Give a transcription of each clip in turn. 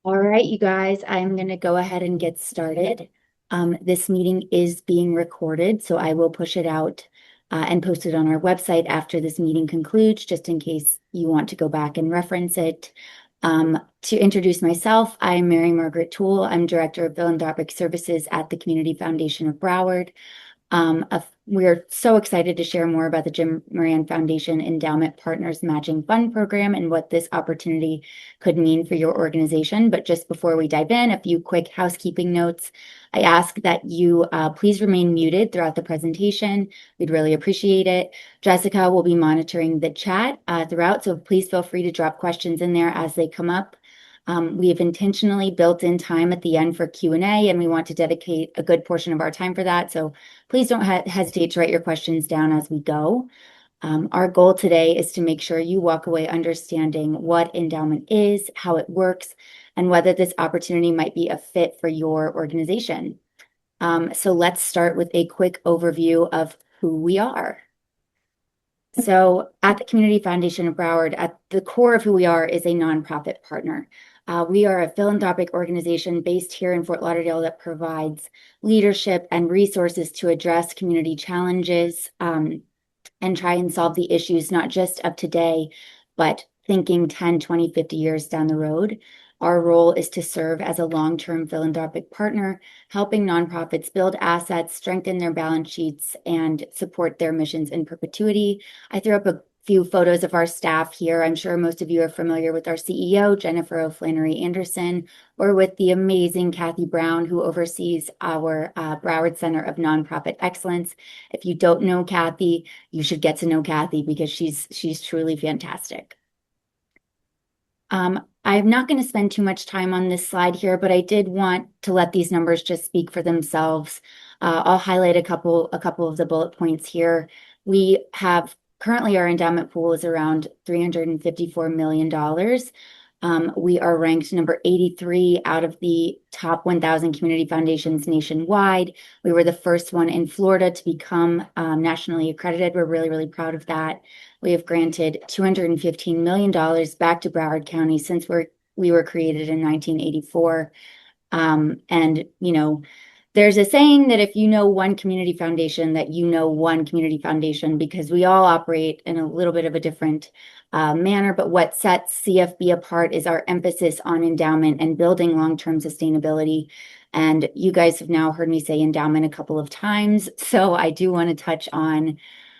All right, you guys, I'm going to go ahead and get started. This meeting is being recorded, so I will push it out and post it on our website after this meeting concludes, just in case you want to go back and reference it. To introduce myself, I'm Mary Margaret Toole. I'm Director of Philanthropic Services at the Community Foundation of Broward. We're so excited to share more about the Jim Moran Foundation Endowment Partners Matching Fund Program and what this opportunity could mean for your organization. But just before we dive in, a few quick housekeeping notes. I ask that you please remain muted throughout the presentation. We'd really appreciate it. Jessica will be monitoring the chat throughout, so please feel free to drop questions in there as they come up. We have intentionally built in time at the end for Q&A, and we want to dedicate a good portion of our time for that. So please don't hesitate to write your questions down as we go. Our goal today is to make sure you walk away understanding what endowment is, how it works, and whether this opportunity might be a fit for your organization. So let's start with a quick overview of who we are. So at the Community Foundation of Broward, at the core of who we are is a nonprofit partner. We are a philanthropic organization based here in Fort Lauderdale that provides leadership and resources to address community challenges and try and solve the issues, not just of today, but thinking 10, 20, 50 years down the road. Our role is to serve as a long-term philanthropic partner, helping nonprofits build assets, strengthen their balance sheets, and support their missions in perpetuity. I threw up a few photos of our staff here. I'm sure most of you are familiar with our CEO, Jennifer O'Flannery Anderson, or with the amazing Kathy Brown, who oversees our Broward Center of Nonprofit Excellence. If you don't know Kathy, you should get to know Kathy because she's truly fantastic. I'm not going to spend too much time on this slide here, but I did want to let these numbers just speak for themselves. I'll highlight a couple of the bullet points here. We have currently our endowment pool is around $354 million. We are ranked number 83 out of the top 1,000 community foundations nationwide. We were the first one in Florida to become nationally accredited. We're really, really proud of that. We have granted $215 million back to Broward County since we were created in 1984. And, you know, there's a saying that if you know one community foundation, that you know one community foundation, because we all operate in a little bit of a different manner. But what sets CFB apart is our emphasis on endowment and building long-term sustainability. And you guys have now heard me say endowment a couple of times. So I do want to touch on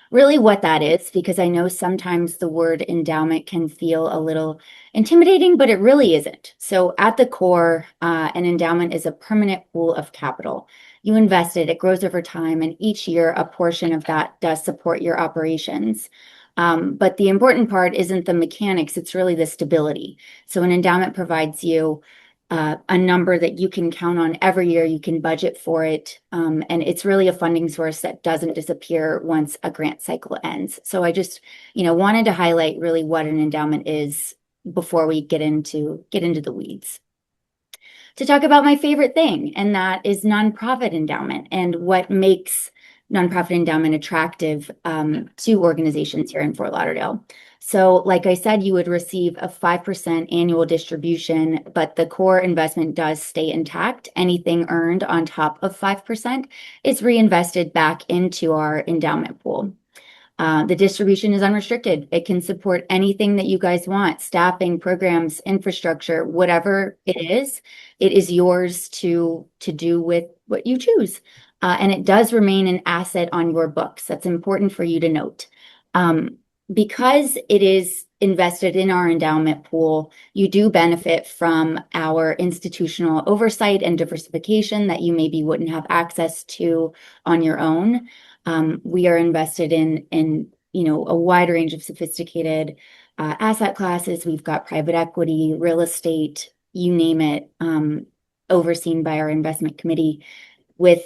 really what that is, because I know sometimes the word endowment can feel a little intimidating, but it really isn't. So at the core, an endowment is a permanent pool of capital. You invest it, it grows over time, and each year a portion of that does support your operations. But the important part isn't the mechanics, it's really the stability. So an endowment provides you a number that you can count on every year. You can budget for it. And it's really a funding source that doesn't disappear once a grant cycle ends. So I just, wanted to highlight really what an endowment is before we get into the weeds. To talk about my favorite thing, and that is nonprofit endowment and what makes nonprofit endowment attractive to organizations here in Fort Lauderdale. So like I said, you would receive a 5% annual distribution, but the core investment does stay intact. Anything earned on top of 5% is reinvested back into our endowment pool. The distribution is unrestricted. It can support anything that you guys want, staffing, programs, infrastructure, whatever it is yours to do with what you choose. And it does remain an asset on your books. That's important for you to note. Because it is invested in our endowment pool, you do benefit from our institutional oversight and diversification that you maybe wouldn't have access to on your own. We are invested in a wide range of sophisticated asset classes. We've got private equity, real estate, you name it, overseen by our investment committee, with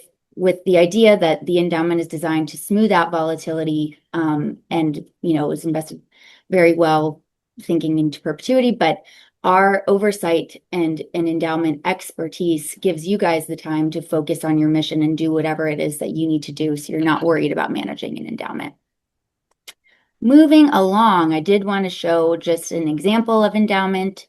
the idea that the endowment is designed to smooth out volatility, and is invested very well, thinking into perpetuity. But our oversight and endowment expertise gives you guys the time to focus on your mission and do whatever it is that you need to do, so you're not worried about managing an endowment. Moving along, I did want to show just an example of endowment.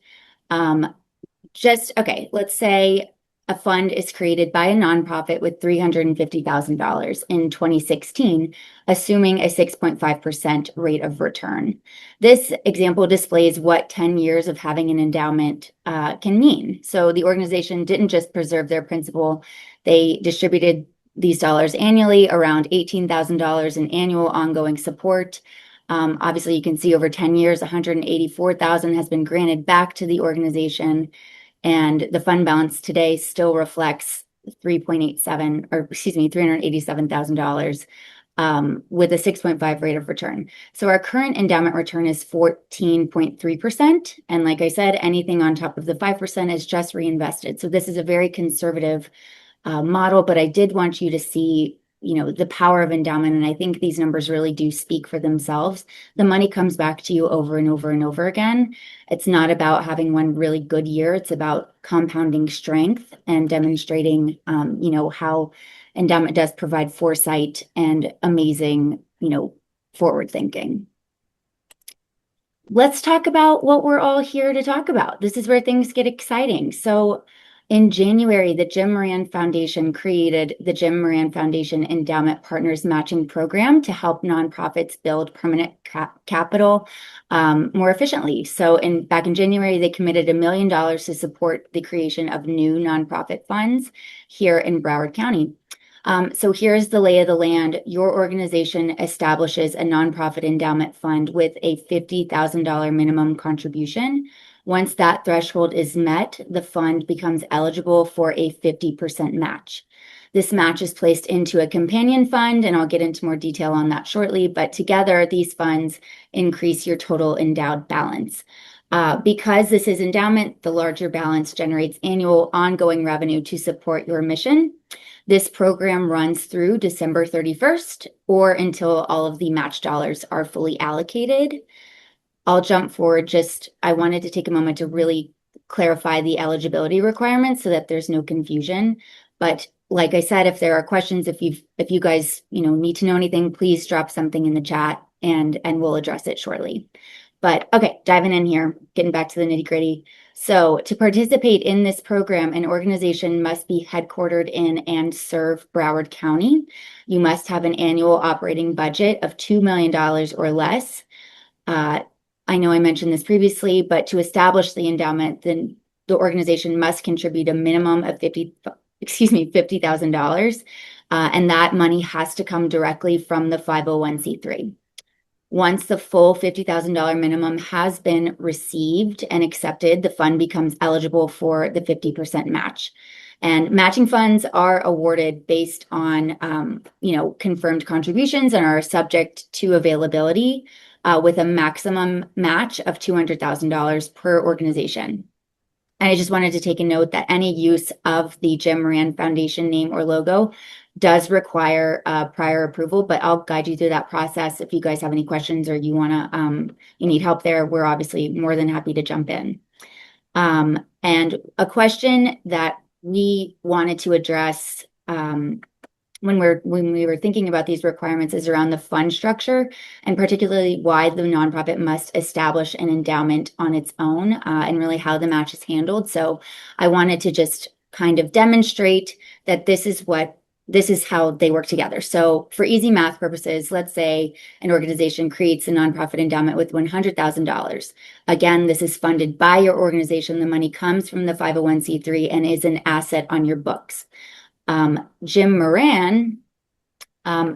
Okay, let's say a fund is created by a nonprofit with $350,000 in 2016, assuming a 6.5% rate of return. This example displays what 10 years of having an endowment can mean. So the organization didn't just preserve their principal, they distributed these dollars annually, around $18,000 in annual ongoing support. Obviously, you can see over 10 years, $184,000 has been granted back to the organization. And the fund balance today still reflects 3.87, or excuse me, $387,000 with a 6.5 rate of return. So our current endowment return is 14.3%. And like I said, anything on top of the 5% is just reinvested. So this is a very conservative model, but I did want you to see, the power of endowment. And I think these numbers really do speak for themselves. The money comes back to you over and over and over again. It's not about having one really good year. It's about compounding strength and demonstrating, how endowment does provide foresight and amazing, forward thinking. Let's talk about what we're all here to talk about. This is where things get exciting. So in January, the Jim Moran Foundation created the Jim Moran Foundation Endowment Partners Matching Program to help nonprofits build permanent capital more efficiently. So back in January, they committed $1 million to support the creation of new nonprofit funds here in Broward County. So here's the lay of the land. Your organization establishes a nonprofit endowment fund with a $50,000 minimum contribution. Once that threshold is met, the fund becomes eligible for a 50% match. This match is placed into a companion fund, and I'll get into more detail on that shortly, but together these funds increase your total endowed balance. Because this is endowment, the larger balance generates annual ongoing revenue to support your mission. This program runs through December 31st or until all of the match dollars are fully allocated. I'll jump forward. I wanted to take a moment to really clarify the eligibility requirements so that there's no confusion. But like I said, if there are questions, if you guys, need to know anything, please drop something in the chat and we'll address it shortly. But okay, diving in here, getting back to the nitty-gritty. So to participate in this program, an organization must be headquartered in and serve Broward County. You must have an annual operating budget of $2 million or less. I know I mentioned this previously, but to establish the endowment, then the organization must contribute a minimum of $50,000. And that money has to come directly from the 501c3. Once the full $50,000 minimum has been received and accepted, the fund becomes eligible for the 50% match. And matching funds are awarded based on, confirmed contributions and are subject to availability with a maximum match of $200,000 per organization. And I just wanted to take a note that any use of the Jim Moran Foundation name or logo does require prior approval, but I'll guide you through that process. If you guys have any questions or you need help there, we're obviously more than happy to jump in. And a question that we wanted to address when we were thinking about these requirements is around the fund structure, and particularly why the nonprofit must establish an endowment on its own, and really how the match is handled. So I wanted to just kind of demonstrate that this is how they work together. So for easy math purposes, let's say an organization creates a nonprofit endowment with $100,000. Again, this is funded by your organization. The money comes from the 501c3 and is an asset on your books. Jim Moran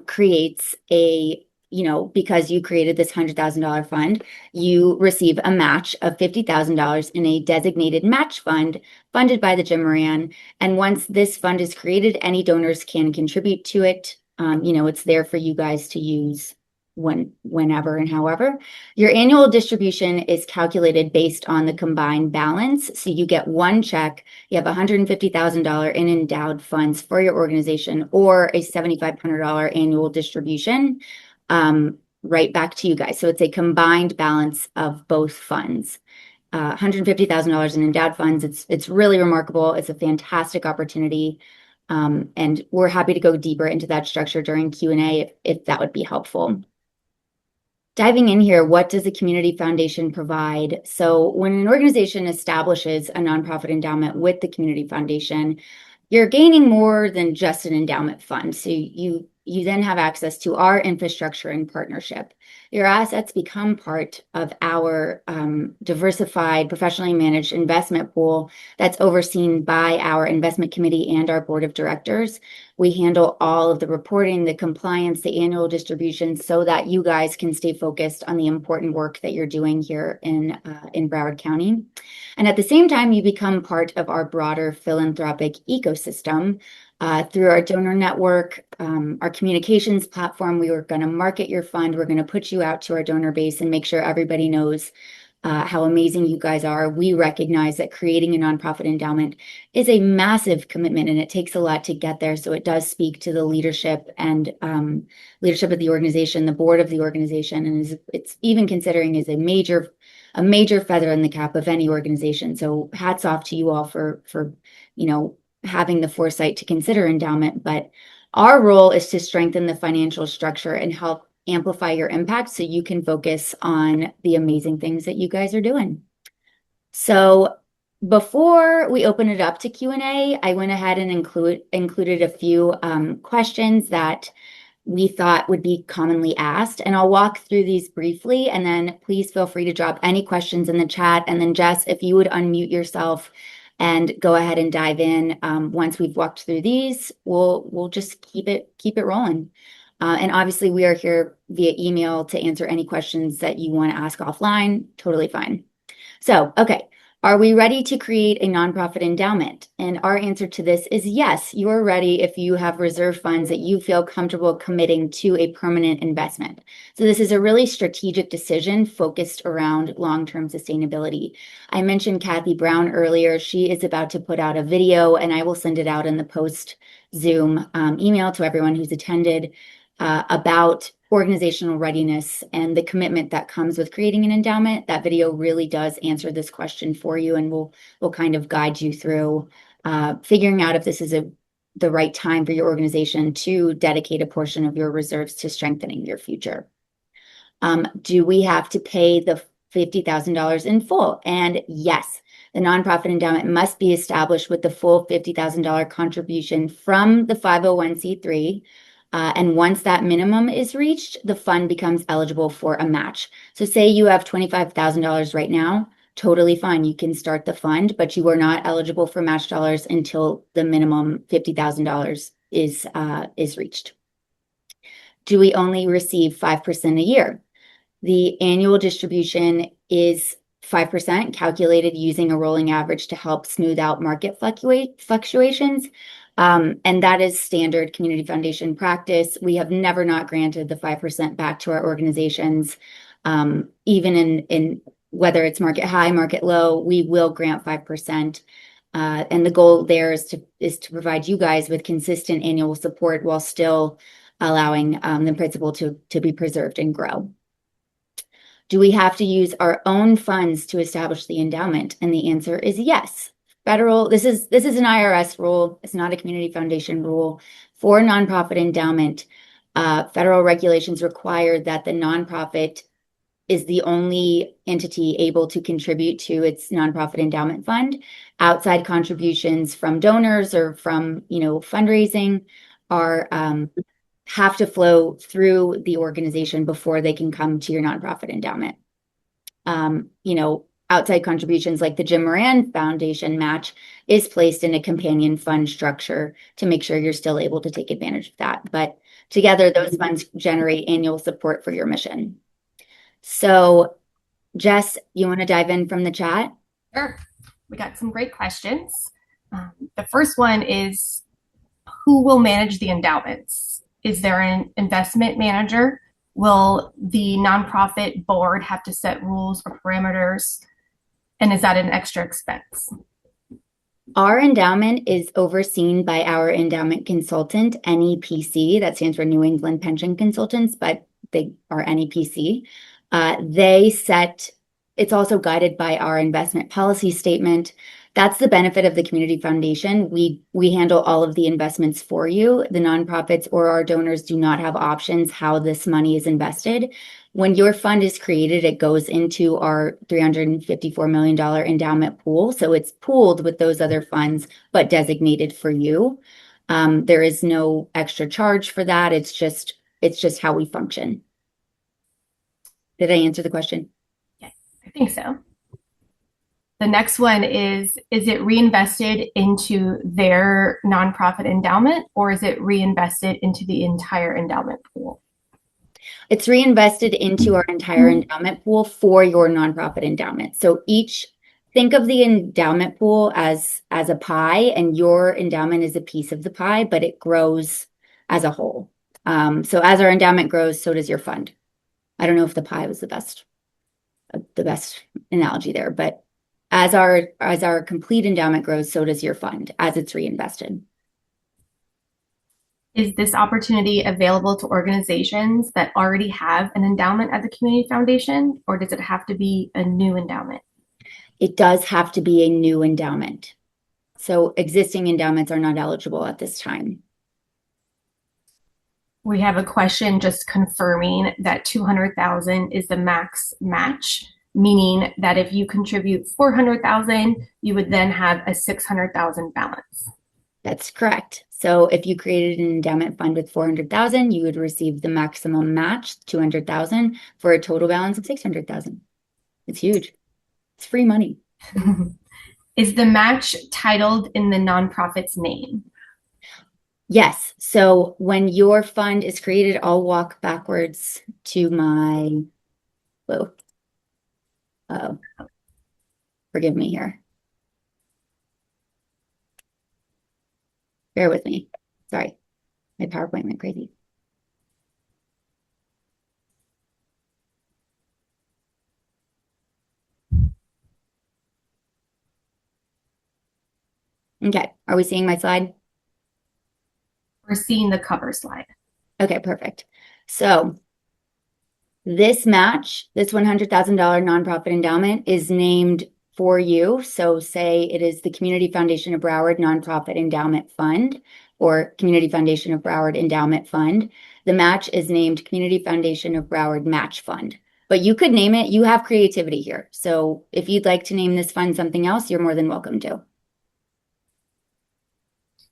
creates because you created this $100,000 fund, you receive a match of $50,000 in a designated match fund funded by the Jim Moran. And once this fund is created, any donors can contribute to it. It's there for you guys to use whenever and however. Your annual distribution is calculated based on the combined balance. So you get one check, you have $150,000 in endowed funds for your organization, or a $7,500 annual distribution right back to you guys. So it's a combined balance of both funds. $150,000 in endowed funds. It's really remarkable. It's a fantastic opportunity. And we're happy to go deeper into that structure during Q&A if that would be helpful. Diving in here, what does a community foundation provide? So when an organization establishes a nonprofit endowment with the community foundation, you're gaining more than just an endowment fund. So you then have access to our infrastructure and partnership. Your assets become part of our diversified, professionally managed investment pool that's overseen by our investment committee and our board of directors. We handle all of the reporting, the compliance, the annual distributions, so that you guys can stay focused on the important work that you're doing here in Broward County. And at the same time, you become part of our broader philanthropic ecosystem through our donor network, our communications platform. We are going to market your fund. We're going to put you out to our donor base and make sure everybody knows how amazing you guys are. We recognize that creating a nonprofit endowment is a massive commitment, and it takes a lot to get there. So it does speak to the leadership and leadership of the organization, the board of the organization, and it's even considering is a major feather in the cap of any organization. So hats off to you all for having the foresight to consider endowment. But our role is to strengthen the financial structure and help amplify your impact so you can focus on the amazing things that you guys are doing. So before we open it up to Q&A, I went ahead and included a few questions that we thought would be commonly asked, and I'll walk through these briefly, and then please feel free to drop any questions in the chat. And then Jess, if you would unmute yourself and go ahead and dive in. Once we've walked through these, we'll just keep it rolling. And obviously, we are here via email to answer any questions that you want to ask offline. Totally fine. So, okay, are we ready to create a nonprofit endowment? And our answer to this is yes, you are ready if you have reserve funds that you feel comfortable committing to a permanent investment. So this is a really strategic decision focused around long-term sustainability. I mentioned Kathy Brown earlier. She is about to put out a video, and I will send it out in the post Zoom email to everyone who's attended about organizational readiness and the commitment that comes with creating an endowment. That video really does answer this question for you, and we'll kind of guide you through figuring out if this is the right time for your organization to dedicate a portion of your reserves to strengthening your future. Do we have to pay the $50,000 in full? And yes, the nonprofit endowment must be established with the full $50,000 contribution from the 501c3. And once that minimum is reached, the fund becomes eligible for a match. So say you have $25,000 right now, totally fine. You can start the fund, but you are not eligible for match dollars until the minimum $50,000 is reached. Do we only receive 5% a year? The annual distribution is 5% calculated using a rolling average to help smooth out market fluctuations. And that is standard community foundation practice. We have never not granted the 5% back to our organizations. Even in whether it's market high, market low, we will grant 5%. And the goal there is to provide you guys with consistent annual support while still allowing the principal to be preserved and grow. Do we have to use our own funds to establish the endowment? And the answer is yes. This is an IRS rule. It's not a community foundation rule. For nonprofit endowment, federal regulations require that the nonprofit is the only entity able to contribute to its nonprofit endowment fund. Outside contributions from donors or from fundraising have to flow through the organization before they can come to your nonprofit endowment. Outside contributions like the Jim Moran Foundation match is placed in a companion fund structure to make sure you're still able to take advantage of that. But together, those funds generate annual support for your mission. So, Jess, you want to dive in from the chat? Sure. We got some great questions. The first one is, who will manage the endowments? Is there an investment manager? Will the nonprofit board have to set rules or parameters? And is that an extra expense? Our endowment is overseen by our endowment consultant, NEPC. That stands for New England Pension Consultants, but they are NEPC. They set it's also guided by our investment policy statement. That's the benefit of the Community Foundation. We handle all of the investments for you. The nonprofits or our donors do not have options how this money is invested. When your fund is created, it goes into our $354 million endowment pool. So it's pooled with those other funds, but designated for you. There is no extra charge for that. It's just how we function. Did I answer the question? Yeah, I think so. The next one is it reinvested into their nonprofit endowment or is it reinvested into the entire endowment pool? It's reinvested into our entire endowment pool for your nonprofit endowment. So think of the endowment pool as a pie, and your endowment is a piece of the pie, but it grows as a whole. So as our endowment grows, so does your fund. I don't know if the pie was the best analogy there, but as our complete endowment grows, so does your fund as it's reinvested. Is this opportunity available to organizations that already have an endowment at the Community Foundation, or does it have to be a new endowment? It does have to be a new endowment. So existing endowments are not eligible at this time. We have a question just confirming that 200,000 is the max match, meaning that if you contribute 400,000, you would then have a 600,000 balance. That's correct. So if you created an endowment fund with 400,000, you would receive the maximum match, 200,000, for a total balance of 600,000. It's huge. It's free money. Is the match titled in the nonprofit's name? Yes. So when your fund is created, I'll walk backwards to my, whoa. Oh, forgive me here. Bear with me. Sorry. My PowerPoint went crazy. Okay. Are we seeing my slide? We're seeing the cover slide. Okay, perfect. So this match, this $100,000 nonprofit endowment is named for you. So say it is the Community Foundation of Broward Nonprofit Endowment Fund or Community Foundation of Broward Endowment Fund. The match is named Community Foundation of Broward Match Fund. But you could name it. You have creativity here. So if you'd like to name this fund something else, you're more than welcome to.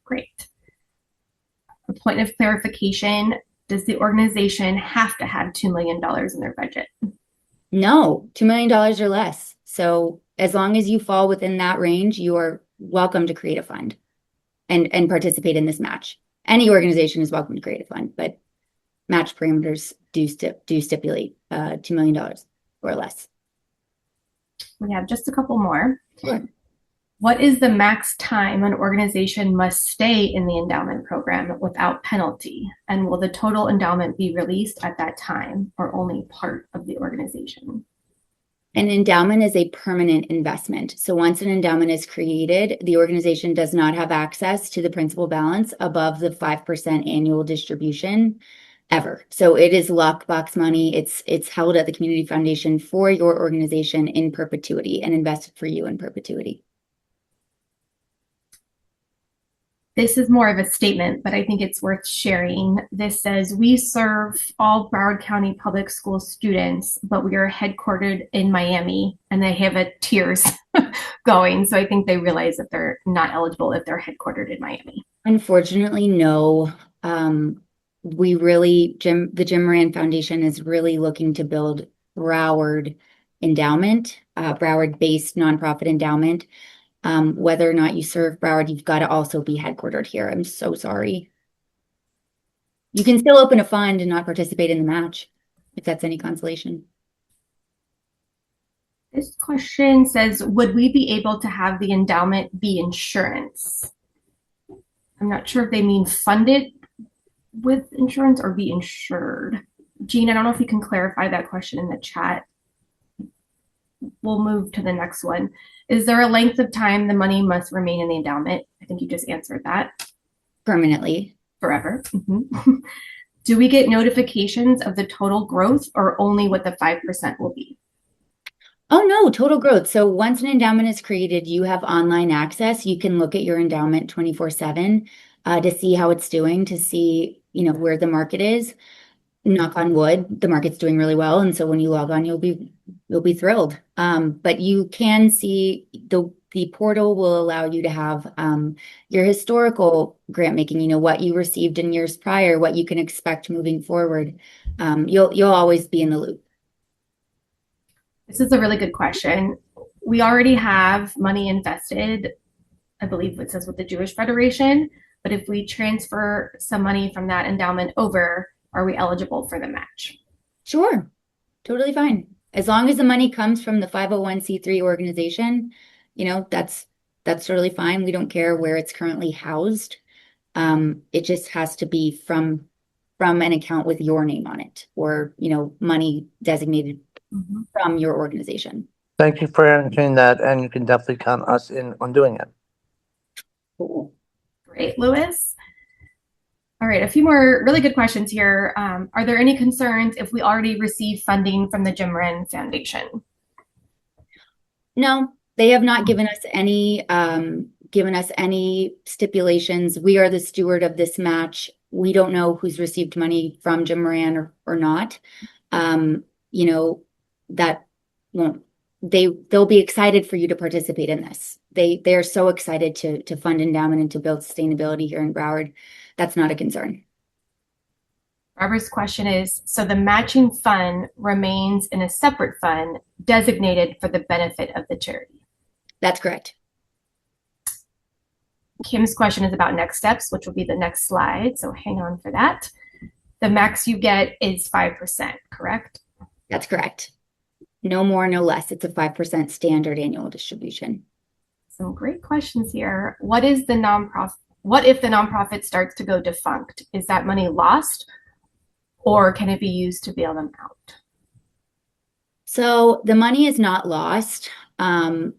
Great. A point of clarification, does the organization have to have $2 million in their budget? No, $2 million or less. So as long as you fall within that range, you are welcome to create a fund and participate in this match. Any organization is welcome to create a fund, but match parameters do stipulate $2 million or less. We have just a couple more. Sure. What is the max time an organization must stay in the endowment program without penalty? And will the total endowment be released at that time or only part of the organization? An endowment is a permanent investment. So once an endowment is created, the organization does not have access to the principal balance above the 5% annual distribution ever. So it is lockbox money. It's held at the Community Foundation for your organization in perpetuity and invested for you in perpetuity. This is more of a statement, but I think it's worth sharing. This says, we serve all Broward County public school students, but we are headquartered in Miami, and they have a tiers going. So I think they realize that they're not eligible if they're headquartered in Miami. Unfortunately, no. The Jim Moran Foundation is really looking to build Broward endowment, Broward-based nonprofit endowment. Whether or not you serve Broward, you've got to also be headquartered here. I'm so sorry. You can still open a fund and not participate in the match, if that's any consolation. This question says, would we be able to have the endowment be insurance? I'm not sure if they mean funded with insurance or be insured. Jean, I don't know if you can clarify that question in the chat. We'll move to the next one. Is there a length of time the money must remain in the endowment? I think you just answered that. Permanently. Forever. Mm-hmm. Do we get notifications of the total growth or only what the 5% will be? Oh no, total growth. So once an endowment is created, you have online access. You can look at your endowment 24/7 to see how it's doing, to see, where the market is. Knock on wood, the market's doing really well. And so when you log on, you'll be thrilled. But you can see the portal will allow you to have your historical grant making, what you received in years prior, what you can expect moving forward. You'll always be in the loop. This is a really good question. We already have money invested, I believe it says with the Jewish Federation, but if we transfer some money from that endowment over, are we eligible for the match? Sure, totally fine. As long as the money comes from the 501(c)(3) organization, that's totally fine. We don't care where it's currently housed. It just has to be from an account with your name on it, or money designated Mm-hmm. from your organization. Thank you for answering that, and you can definitely count us in on doing it. Cool. Great, Lewis. All right, a few more really good questions here. Are there any concerns if we already receive funding from the Jim Moran Foundation? No, they have not given us any stipulations. We are the steward of this match. We don't know who's received money from Jim Moran or not. That won't they'll be excited for you to participate in this. They're so excited to fund endowment and to build sustainability here in Broward. That's not a concern. Robert's question is, so the matching fund remains in a separate fund designated for the benefit of the charity? That's correct. Kim's question is about next steps, which will be the next slide, so hang on for that. The max you get is 5%, correct? That's correct. No more, no less. It's a 5% standard annual distribution. Some great questions here. What if the nonprofit starts to go defunct? Is that money lost, or can it be used to bail them out? So the money is not lost. The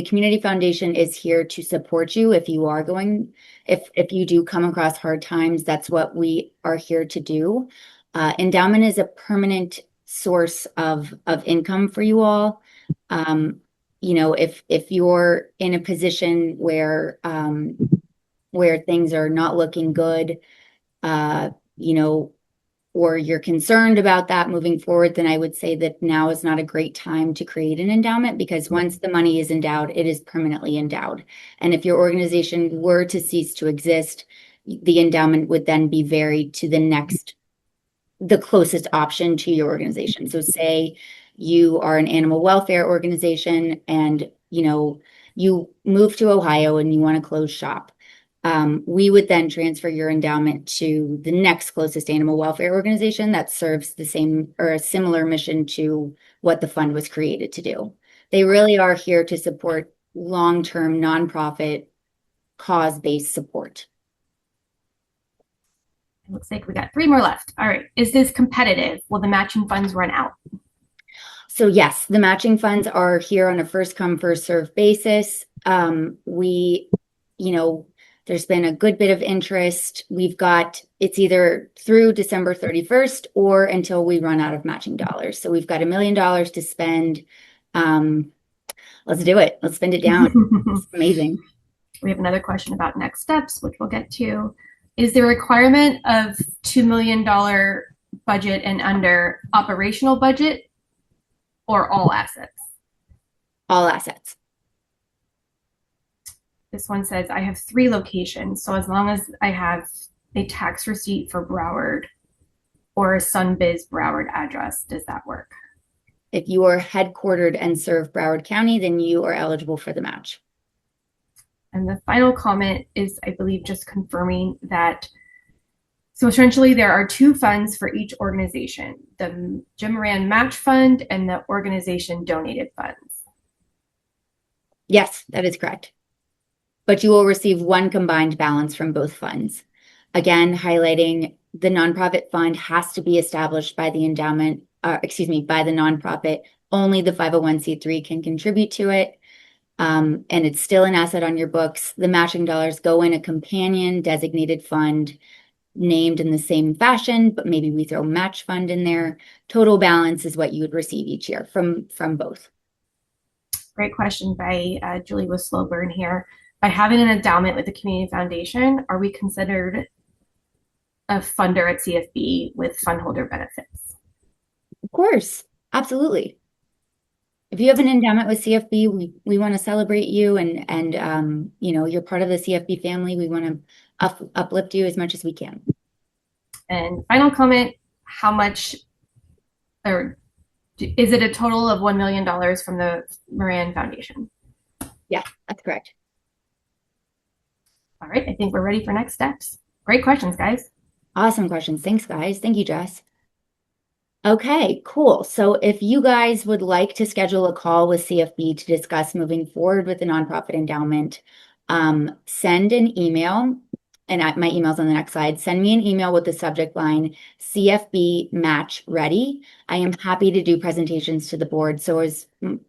Community Foundation is here to support you if you do come across hard times. That's what we are here to do. Endowment is a permanent source of income for you all. If you're in a position where things are not looking good, or you're concerned about that moving forward, then I would say that now is not a great time to create an endowment, because once the money is endowed, it is permanently endowed. And if your organization were to cease to exist, the endowment would then be varied to the closest option to your organization. So say you are an animal welfare organization and you move to Ohio and you want to close shop. We would then transfer your endowment to the next closest animal welfare organization that serves the same or a similar mission to what the fund was created to do. They really are here to support long-term nonprofit cause-based support. It looks like we got 3 more left. All right. Is this competitive? Will the matching funds run out? So yes, the matching funds are here on a first come, first served basis. There's been a good bit of interest. It's either through December 31st or until we run out of matching dollars. So we've got $1 million to spend. Let's do it. Let's spend it down. It's amazing. We have another question about next steps, which we'll get to. Is the requirement of $2 million budget and under operational budget or all assets? All assets. This one says, I have 3 locations, so as long as I have a tax receipt for Broward or a Sunbiz Broward address, does that work? If you are headquartered and serve Broward County, then you are eligible for the match. And the final comment is, I believe, just confirming that. So essentially, there are 2 funds for each organization, the Jim Moran Match Fund and the organization donated funds. Yes, that is correct. But you will receive one combined balance from both funds. Again, highlighting the nonprofit fund has to be established by the endowment, by the nonprofit. Only the 501(c)(3) can contribute to it. And it's still an asset on your books. The matching dollars go in a companion designated fund named in the same fashion, but maybe we throw match fund in there. Total balance is what you would receive each year from both. Great question by Julie with slow burn here. By having an endowment with the Community Foundation, are we considered a funder at CFB with fund holder benefits? Of course, absolutely. If you have an endowment with CFB, we want to celebrate you, and you know, you're part of the CFB family. We want to uplift you as much as we can. And final comment, how much, or is it a total of $1 million from the Moran Foundation? Yeah, that's correct. All right, I think we're ready for next steps. Great questions, guys. Awesome questions. Thanks, guys. Thank you, Jess. Okay, cool. So if you guys would like to schedule a call with CFB to discuss moving forward with the nonprofit endowment, send an email, and my email's on the next slide. Send me an email with the subject line CFB Match Ready. I am happy to do presentations to the board. So as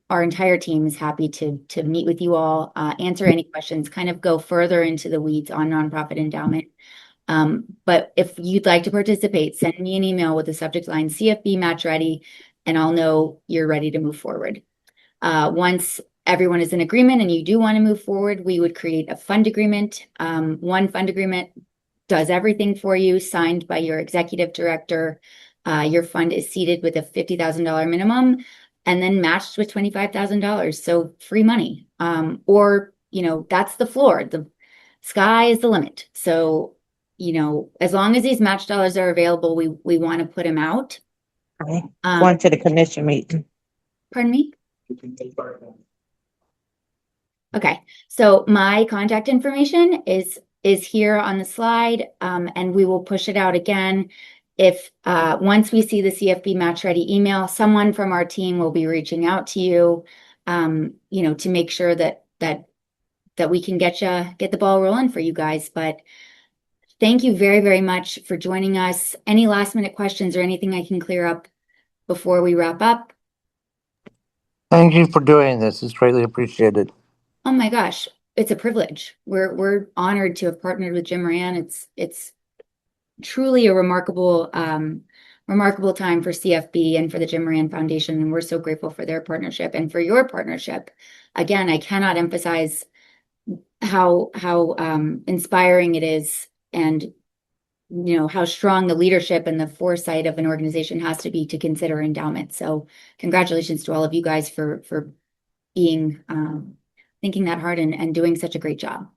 our entire team is happy to meet with you all, answer any questions, kind of go further into the weeds on nonprofit endowment. But if you'd like to participate, send me an email with the subject line CFB Match Ready, and I'll know you're ready to move forward. Once everyone is in agreement and you do want to move forward, we would create a fund agreement. One fund agreement does everything for you, signed by your executive director. Your fund is seated with a $50,000 minimum and then matched with $25,000. So free money. Or, you know, that's the floor. The sky is the limit. So, you know, as long as these match dollars are available, we want to put them out. Going to the commission meeting. Pardon me? Okay, so my contact information is here on the slide, and we will push it out again. If once we see the CFB Match Ready email, someone from our team will be reaching out to you, you know, to make sure that we can get the ball rolling for you guys. But thank you very, very much for joining us. Any last minute questions or anything I can clear up before we wrap up? Thank you for doing this. It's greatly appreciated. Oh my gosh, it's a privilege. We're honored to have partnered with Jim Moran. It's truly a remarkable time for CFB and for the Jim Moran Foundation, and we're so grateful for their partnership and for your partnership. Again, I cannot emphasize how inspiring it is, and you know how strong the leadership and the foresight of an organization has to be to consider endowment. So congratulations to all of you guys for being thinking that hard and doing such a great job.